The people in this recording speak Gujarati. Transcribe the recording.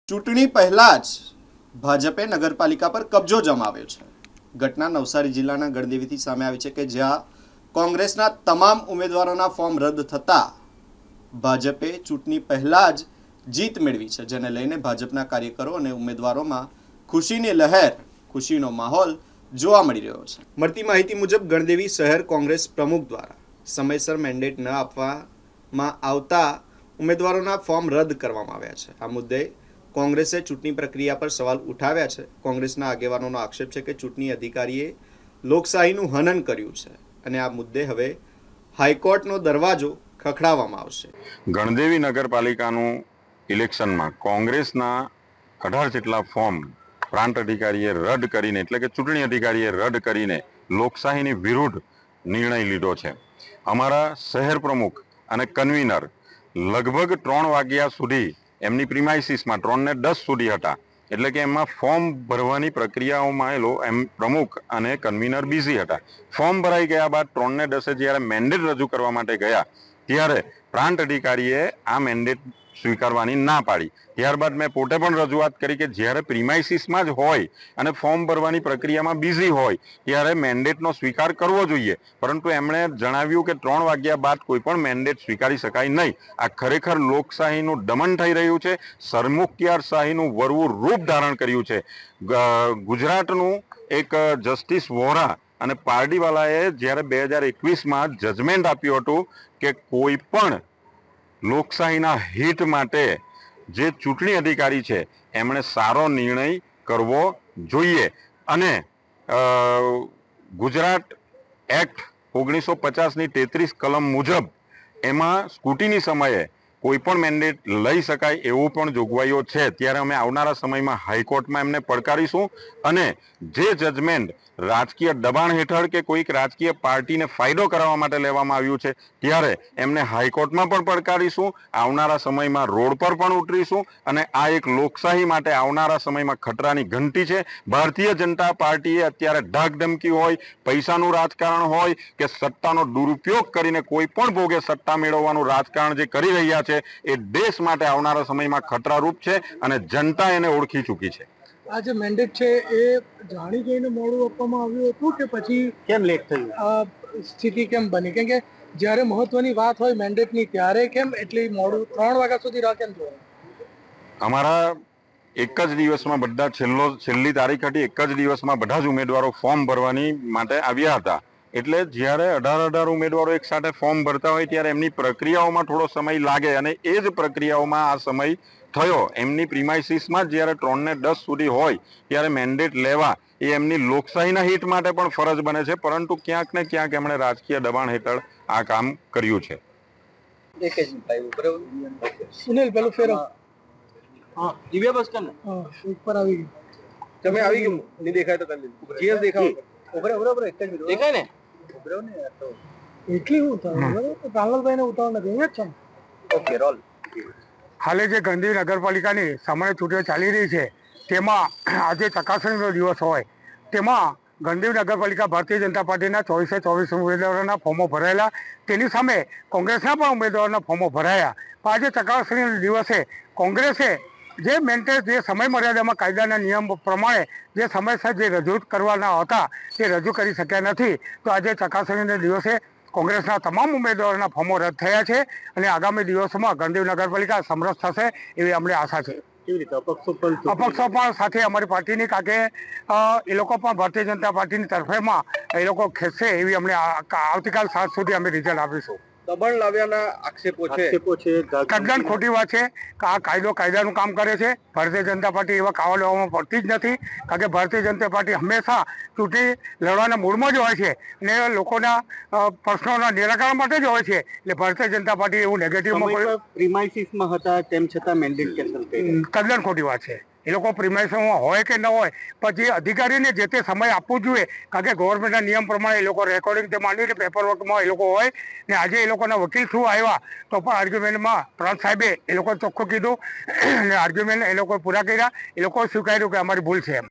ચૂંટણી પહેલા જ ભાજપે નગરપાલિકા પર કબજો જમાવ્યો છે। ઘટના નવસારી જિલ્લાના ગણદેવીથી સામે આવી છે કે જ્યાં કોંગ્રેસના તમામ ઉમેદવારોના ફોર્મ રદ થતા ભાજપે ચૂંટણી પહેલા જ જીત મેળવી છે, જેને લઈને ભાજપના કાર્યકરો અને ઉમેદવારોમાં ખુશીની લહેર, ખુશીનો માહોલ જોવા મળી રહ્યો છે। મળતી માહિતી મુજબ ગણદેવી શહેર કોંગ્રેસ પ્રમુખ દ્વારા સમયસર મેન્ડેટ ન આપવામાં આવતા ઉમેદવારોના ફોર્મ રદ કરવામાં આવ્યા છે। આ મુદ્દે કોંગ્રેસે ચૂંટણી પ્રક્રિયા પર સવાલ ઉઠાવ્યા છે। કોંગ્રેસના આગેવાનોનો આક્ષેપ છે કે ચૂંટણી અધિકારીએ લોકશાહીનું હનન કર્યું છે અને આ મુદ્દે હવે હાઈકોર્ટનો દરવાજો ખખડાવવામાં આવશે। ગણદેવી નગરપાલિકાનું ઇલેક્શનમાં કોંગ્રેસના 18 જેટલા ફોર્મ પ્રાંત અધિકારીએ રદ કરીને, એટલે કે ચૂંટણી અધિકારીએ રદ કરીને લોકશાહીની વિરુદ્ધ નિર્ણય લીધો છે। અમારા શહેર પ્રમુખ અને કન્વીનર લગભગ 3 વાગ્યા સુધી એમની પ્રિમાઇસીસમાં 3 ને 10 સુધી હતા, એટલે કે એમાં ફોર્મ ભરવાની પ્રક્રિયાઓમાં એમ પ્રમુખ અને કન્વીનર બિઝી હતા। ફોર્મ ભરાઈ ગયા બાદ 3 ને 10 જ્યારે મેન્ડેટ રજૂ કરવા માટે ગયા ત્યારે પ્રાંત અધિકારીએ આ મેન્ડેટ સ્વીકારવાની ના પાડી। ત્યારબાદ મેં પોતે પણ રજૂઆત કરી કે જ્યારે પ્રિમાઇસીસમાં જ હોય અને ફોર્મ ભરવાની પ્રક્રિયામાં બિઝી હોય ત્યારે મેન્ડેટનો સ્વીકાર કરવો જોઈએ, પરંતુ એમણે જણાવ્યું કે 3 વાગ્યા બાદ કોઈ પણ મેન્ડેટ સ્વીકારી શકાય નહીં। આ ખરેખર લોકશાહીનું દમન થઈ રહ્યું છે, સરમુખત્યારશાહીનું વરવું રૂપ ધારણ કર્યું છે। ગુજરાતનું એક જસ્ટિસ વોરા અને પારડીવાલાએ જ્યારે 2021માં જજમેન્ટ આપ્યું હતું કે કોઈ પણ લોકશાહીના હિત માટે જે ચૂંટણી અધિકારી છે એમણે સારો નિર્ણય કરવો જોઈએ અને ગુજરાત એક્ટ 1950ની 33 કલમ મુજબ એમાં સ્કૂટીની સમયે કોઈ પણ મેન્ડેટ લઈ શકાય એવું પણ જોગવાઈઓ છે। ત્યારે અમે આવનારા સમયમાં હાઈકોર્ટમાં એમને પડકારીશું અને જે જજમેન્ટ રાજકીય દબાણ હેઠળ કે કોઈક રાજકીય પાર્ટીને ફાયદો કરાવવા માટે લેવામાં આવ્યું છે ત્યારે એમને હાઈકોર્ટમાં પણ પડકારીશું। આવનારા સમયમાં રોડ પર પણ ઉતરીશું અને આ એક લોકશાહી માટે આવનારા સમયમાં ખતરાની ઘંટી છે। ભારતીય જનતા પાર્ટીએ અત્યારે ધાકધમકી હોય, પૈસાનું રાજકારણ હોય કે સત્તાનો દુરુપયોગ કરીને કોઈ પણ ભોગે સત્તા મેળવવાનું રાજકારણ જે કરી રહ્યા છે એ દેશ માટે આવનારા સમયમાં ખતરારૂપ છે અને જનતા એને ઓળખી ચૂકી છે। આ જે મેન્ડેટ છે એ જાણી જોઈને મોડું આપવામાં આવ્યું હતું કે પછી કેમ લેટ થયું? આ સ્થિતિ કેમ બની? કેમ કે જ્યારે મહત્વની વાત હોય મેન્ડેટની ત્યારે કેમ એટલી મોડું 3 વાગ્યા સુધી રાહ કેમ જોવાનું? અમારા એક જ દિવસમાં બધા છેલ્લી તારીખ હતી, એક જ દિવસમાં બધા જ ઉમેદવારો ફોર્મ ભરવાની માટે આવ્યા હતા, એટલે જ્યારે 18 ઉમેદવારો એક સાથે ફોર્મ ભરતા હોય ત્યારે એમની પ્રક્રિયાઓમાં થોડો સમય લાગે અને એ જ પ્રક્રિયાઓમાં આ સમય થયો। એમની પ્રિમાઇસીસમાં જ્યારે 3 ને 10 સુધી હોય ત્યારે મેન્ડેટ લેવા એ એમની લોકશાહીના હિત માટે પણ ફરજ બને છે, પરંતુ ક્યાંક ને ક્યાંક એમણે રાજકીય દબાણ હેઠળ આ કામ કર્યું છે। એક જ મિનિટ આવ્યું બરાબર સુનિલ પેલું ફેરો હા દિવ્યા બસ કર ને હા ઉપર આવી ગયું તમે આવી ગયું નહીં દેખાય તો કરી લીધું જીએસ દેખાવ બરાબર એક જ મિનિટ દેખાય ને ઉભરો ને તો એટલી હું થાય બરાબર કાંગલભાઈને ઉતાવળ નથી અહીંયા જ છે ઓકે રોલ। હાલે જે ગણદેવી નગરપાલિકાની સામાન્ય ચૂંટણીઓ ચાલી રહી છે તેમાં આજે ચકાસણીનો દિવસ હોય તેમાં ગણદેવી નગરપાલિકા ભારતીય જનતા પાર્ટીના 24 ઉમેદવારોના ફોર્મો ભરાયેલા, તેની સામે કોંગ્રેસના પણ ઉમેદવારોના ફોર્મો ભરાયા। પણ આજે ચકાસણીના દિવસે કોંગ્રેસે જે મેન્ડેટ જે સમય મર્યાદામાં કાયદાના નિયમ પ્રમાણે જે સમયસર જે રજૂ કરવાના હતા તે રજૂ કરી શક્યા નથી, તો આજે ચકાસણીના દિવસે કોંગ્રેસના તમામ ઉમેદવારોના ફોર્મો રદ થયા છે અને આગામી દિવસોમાં ગણદેવી નગરપાલિકા સમરસ થશે એવી અમને આશા છે। કેવી રીતે અપક્ષો પણ સાથે અમારી પાર્ટીની કાકે એ લોકો પણ ભારતીય જનતા પાર્ટીની તરફેમાં એ લોકો ખેંચશે એવી અમને આવતીકાલ 7 સુધી અમે રિઝલ્ટ આપીશું। દબાણ લાવ્યાના આક્ષેપો છે તદ્દન ખોટી વાત છે કે આ કાયદો કાયદાનું કામ કરે છે। ભારતીય જનતા પાર્ટી એવા કાવા લેવામાં પડતી જ નથી, કારણ કે ભારતીય જનતા પાર્ટી હંમેશા ચૂંટણી લડવાના મૂડમાં જ હોય છે અને લોકોના પ્રશ્નોના નિરાકરણ માટે જ હોય છે, એટલે ભારતીય જનતા પાર્ટી એવું નેગેટિવમાં પ્રિમાઇસીસમાં હતા તેમ છતાં મેન્ડેટ કેન્સલ થઈ તદ્દન ખોટી વાત છે। એ લોકો પ્રિમાઇસમાં હોય કે ન હોય, પણ જે અધિકારીને જે તે સમય આપવું જોઈએ, કારણ કે ગવર્મેન્ટના નિયમ પ્રમાણે એ લોકો રેકોર્ડિંગ તે માંડીને પેપર વર્કમાં એ લોકો હોય ને આજે એ લોકોના વકીલ થ્રુ આવ્યા તો પણ આર્ગ્યુમેન્ટમાં પ્રાંત સાહેબે એ લોકો ચોખ્ખું કીધું અને આર્ગ્યુમેન્ટ એ લોકો પૂરા કર્યા, એ લોકો સ્વીકાર્યું કે અમારી ભૂલ છે એમ।